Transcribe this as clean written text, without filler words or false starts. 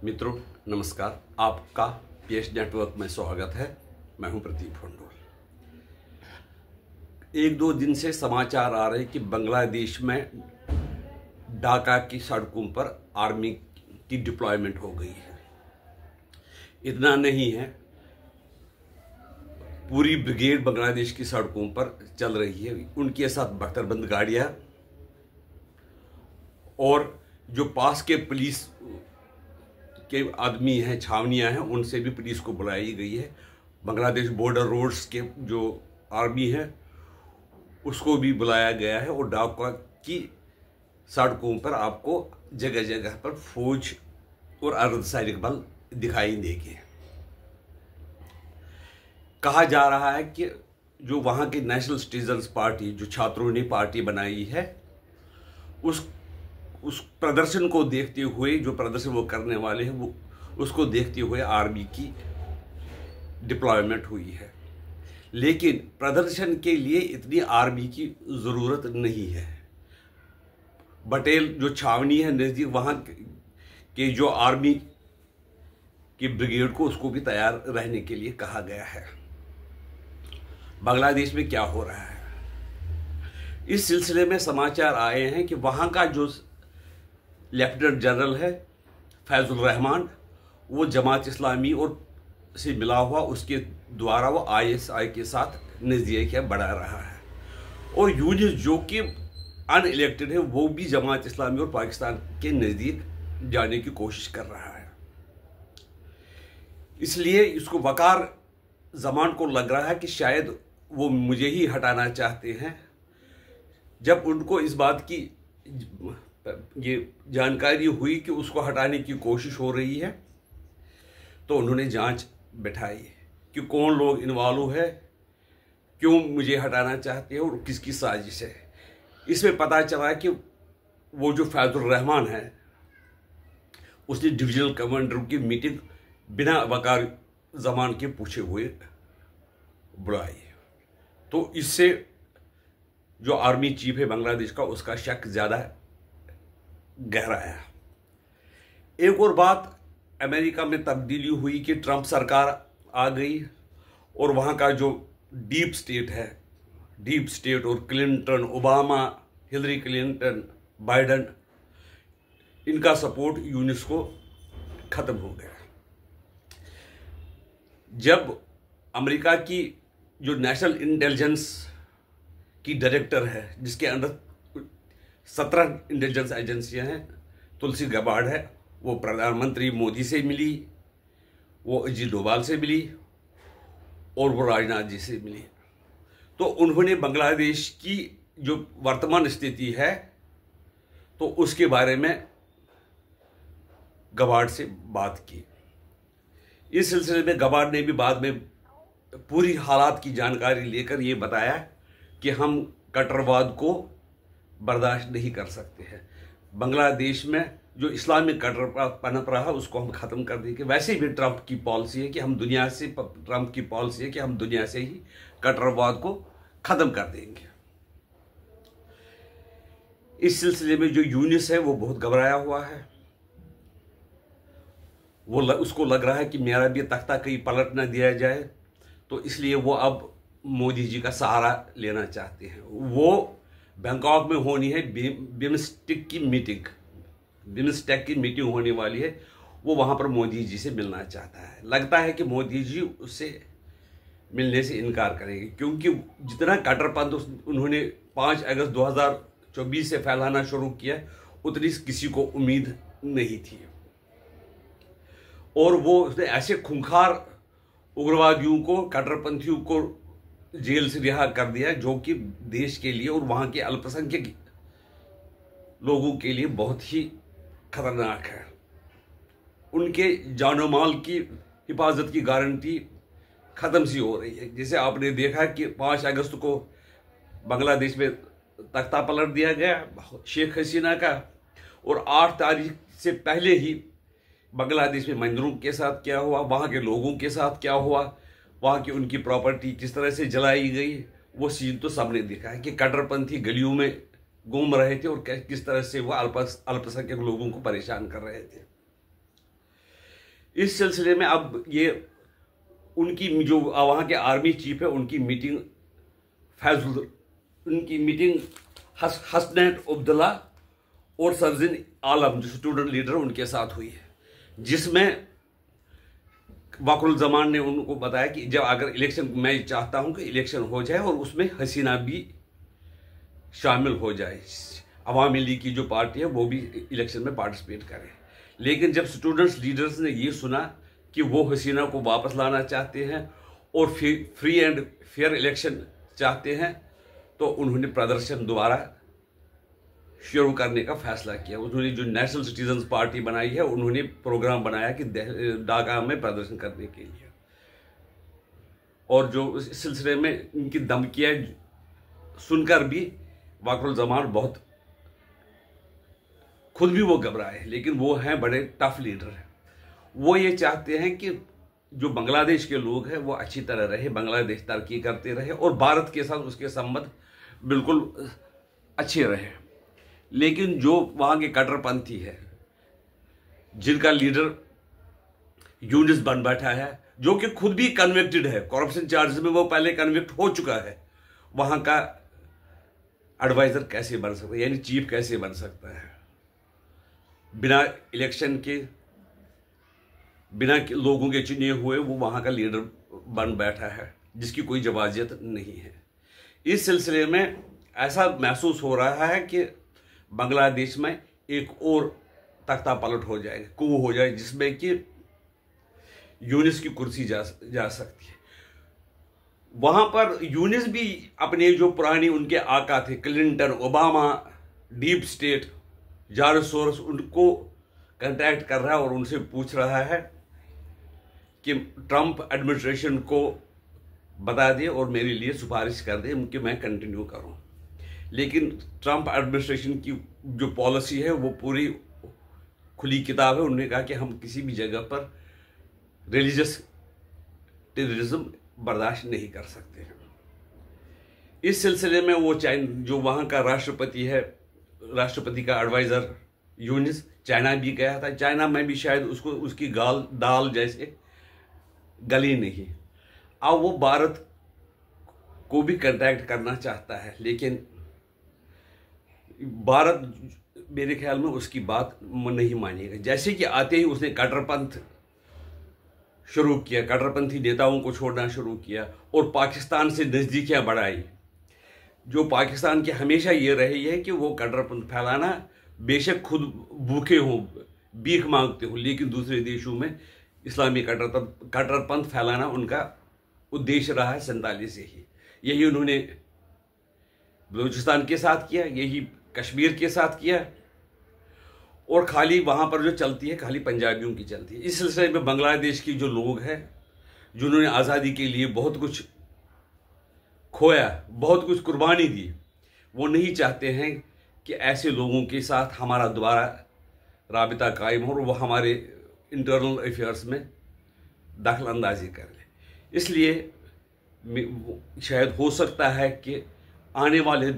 मित्रों नमस्कार, आपका पीएस नेटवर्क में स्वागत है। मैं हूं प्रदीप हुंडोल। एक दो दिन से समाचार आ रहे कि बांग्लादेश में ढाका की सड़कों पर आर्मी की डिप्लॉयमेंट हो गई है। इतना नहीं है, पूरी ब्रिगेड बांग्लादेश की सड़कों पर चल रही है। उनके साथ बख्तरबंद गाड़ियां और जो पास के पुलिस के आदमी हैं, छावनियां हैं, उनसे भी पुलिस को बुलाई गई है। बांग्लादेश बॉर्डर रोड्स के जो आर्मी है उसको भी बुलाया गया है और ढाका की सड़कों पर आपको जगह जगह पर फौज और अर्धसैनिक बल दिखाई देंगे। कहा जा रहा है कि जो वहाँ की नेशनल सिटीजन्स पार्टी, जो छात्रों ने पार्टी बनाई है, उस प्रदर्शन को देखते हुए, जो प्रदर्शन वो करने वाले हैं, वो उसको देखते हुए आर्मी की डिप्लॉयमेंट हुई है। लेकिन प्रदर्शन के लिए इतनी आर्मी की ज़रूरत नहीं है। बटेल जो छावनी है नज़दीक, वहाँ के जो आर्मी की ब्रिगेड को, उसको भी तैयार रहने के लिए कहा गया है। बांग्लादेश में क्या हो रहा है, इस सिलसिले में समाचार आए हैं कि वहाँ का जो लेफ्टिनेंट जनरल है फैजुल रहमान, वो जमात इस्लामी और से मिला हुआ, उसके द्वारा वो आईएसआई के साथ नज़दीकियाँ बढ़ा रहा है। और यूनिस जो कि अनइलेक्टेड है, वो भी जमात इस्लामी और पाकिस्तान के नज़दीक जाने की कोशिश कर रहा है। इसलिए इसको वकार जमान को लग रहा है कि शायद वो मुझे ही हटाना चाहते हैं। जब उनको इस बात की ये जानकारी हुई कि उसको हटाने की कोशिश हो रही है, तो उन्होंने जांच बैठाई कि कौन लोग इन्वॉल्व है, क्यों मुझे हटाना चाहते हैं और किसकी साजिश है। इसमें पता चला कि वो जो फैजुल रहमान है, उसने डिविजनल कमांडर की मीटिंग बिना वकार जमान के पूछे हुए बुलाई। तो इससे जो आर्मी चीफ है बांग्लादेश का, उसका शक ज़्यादा गहराया। एक और बात, अमेरिका में तब्दीली हुई कि ट्रंप सरकार आ गई और वहाँ का जो डीप स्टेट है, डीप स्टेट और Clinton, Obama, Hillary Clinton, Biden, इनका सपोर्ट यूनिस को ख़त्म हो गया। जब अमेरिका की जो नेशनल इंटेलिजेंस की डायरेक्टर है, जिसके अंदर 17 इंटेलिजेंस एजेंसियां हैं, तुलसी गबार्ड है, वो प्रधानमंत्री मोदी से मिली, वो अजीत डोभाल से मिली और वो राजनाथ जी से मिली। तो उन्होंने बांग्लादेश की जो वर्तमान स्थिति है, तो उसके बारे में गबार्ड से बात की। इस सिलसिले में गबार्ड ने भी बाद में पूरी हालात की जानकारी लेकर ये बताया कि हम कट्टरवाद को बर्दाश्त नहीं कर सकते हैं। बांग्लादेश में जो इस्लामिक कट्टरवाद पनप रहा है, उसको हम ख़त्म कर देंगे। वैसे भी ट्रंप की पॉलिसी है कि हम दुनिया से ही कट्टरवाद को ख़त्म कर देंगे। इस सिलसिले में जो यूनिस है वो बहुत घबराया हुआ है। उसको लग रहा है कि मेरा भी तख्ता कहीं पलट ना दिया जाए, तो इसलिए वो अब मोदी जी का सहारा लेना चाहते हैं। वो बैंकॉक में होनी है बिम्स्टेक की मीटिंग होने वाली है। वो वहाँ पर मोदी जी से मिलना चाहता है। लगता है कि मोदी जी उससे मिलने से इनकार करेंगे, क्योंकि जितना कट्टरपंथ उन्होंने 5 अगस्त 2024 से फैलाना शुरू किया, उतनी किसी को उम्मीद नहीं थी। और वो उसने ऐसे खूंखार उग्रवादियों को, कट्टरपंथियों को जेल से रिहा कर दिया, जो कि देश के लिए और वहाँ के अल्पसंख्यक लोगों के लिए बहुत ही खतरनाक है। उनके जानो माल की हिफाजत की गारंटी ख़त्म सी हो रही है। जैसे आपने देखा कि 5 अगस्त को बांग्लादेश में तख्ता पलट दिया गया शेख हसीना का, और 8 तारीख से पहले ही बांग्लादेश में मंदिरों के साथ क्या हुआ, वहाँ के लोगों के साथ क्या हुआ, वहाँ की उनकी प्रॉपर्टी किस तरह से जलाई गई, वो सीन तो सबने देखा है कि कट्टरपंथी गलियों में घूम रहे थे और किस तरह से वो अल्पसंख्यक लोगों को परेशान कर रहे थे। इस सिलसिले में अब ये उनकी जो वहाँ के आर्मी चीफ है उनकी मीटिंग हसनैन अब्दुल्ला और सरजिन आलम जो स्टूडेंट लीडर उनके साथ हुई है, जिसमें वकरुल जमान ने उनको बताया कि जब अगर इलेक्शन, मैं चाहता हूं कि इलेक्शन हो जाए और उसमें हसीना भी शामिल हो जाए, अवामी लीग की जो पार्टी है वो भी इलेक्शन में पार्टिसिपेट करे। लेकिन जब स्टूडेंट्स लीडर्स ने ये सुना कि वो हसीना को वापस लाना चाहते हैं और फ्री एंड फेयर इलेक्शन चाहते हैं, तो उन्होंने प्रदर्शन दोबारा शुरू करने का फैसला किया। उन्होंने जो नेशनल सिटीजन्स पार्टी बनाई है, उन्होंने प्रोग्राम बनाया कि ढाका में प्रदर्शन करने के लिए, और जो इस सिलसिले में इनकी धमकियां सुनकर भी वकरुल जमान बहुत खुद भी वो घबराए, लेकिन वो हैं बड़े टफ लीडर हैं। वो ये चाहते हैं कि जो बांग्लादेश के लोग हैं वो अच्छी तरह रहे, बांग्लादेश तरक्की करते रहे और भारत के साथ उसके संबंध बिल्कुल अच्छे रहे। लेकिन जो वहाँ के कट्टरपंथी है, जिनका लीडर यूनिस बन बैठा है, जो कि खुद भी कन्विक्टेड है, करप्शन चार्जेस में वो पहले कन्विक्ट हो चुका है, वहाँ का एडवाइजर कैसे बन सकता है, यानी चीफ कैसे बन सकता है बिना इलेक्शन के, बिना लोगों के चुने हुए वो वहाँ का लीडर बन बैठा है, जिसकी कोई जवाजियत नहीं है। इस सिलसिले में ऐसा महसूस हो रहा है कि बांग्लादेश में एक और तख्ता पलट हो जाएगा, कू हो जाए, जिसमें कि यूनिस की कुर्सी जा सकती है। वहाँ पर यूनिस भी अपने जो पुराने उनके आका थे, Clinton, Obama, deep state, George Soros, उनको कांटेक्ट कर रहा है और उनसे पूछ रहा है कि ट्रंप एडमिनिस्ट्रेशन को बता दे और मेरे लिए सिफारिश कर दे कि मैं कंटिन्यू करूं। लेकिन ट्रंप एडमिनिस्ट्रेशन की जो पॉलिसी है वो पूरी खुली किताब है। उन्होंने कहा कि हम किसी भी जगह पर रिलीजियस टेररिज्म बर्दाश्त नहीं कर सकते हैं। इस सिलसिले में वो जो वहाँ का राष्ट्रपति है, राष्ट्रपति का एडवाइज़र यूनिस चाइना भी गया था। चाइना में भी शायद उसको उसकी दाल जैसे गली नहीं। अब वो भारत को भी कांटेक्ट करना चाहता है, लेकिन भारत मेरे ख्याल में उसकी बात नहीं मानेगा। जैसे कि आते ही उसने कट्टरपंथ शुरू किया, कट्टरपंथी नेताओं को छोड़ना शुरू किया और पाकिस्तान से नज़दीकियां बढ़ाई। जो पाकिस्तान की हमेशा ये रही है कि वो कट्टरपंथ फैलाना, बेशक खुद भूखे हों, भीख मांगते हों, लेकिन दूसरे देशों में इस्लामी कट्टरपंथ फैलाना उनका उद्देश्य रहा है 47 से ही। यही उन्होंने बलूचिस्तान के साथ किया, यही कश्मीर के साथ किया, और खाली वहाँ पर जो चलती है खाली पंजाबियों की चलती है। इस सिलसिले में बांग्लादेश की जो लोग हैं, जिन्होंने आज़ादी के लिए बहुत कुछ खोया, बहुत कुछ कुर्बानी दी, वो नहीं चाहते हैं कि ऐसे लोगों के साथ हमारा दोबारा राबिता कायम हो और वो हमारे इंटरनल अफेयर्स में दखल अंदाजी कर ले। इसलिए शायद हो सकता है कि आने वाले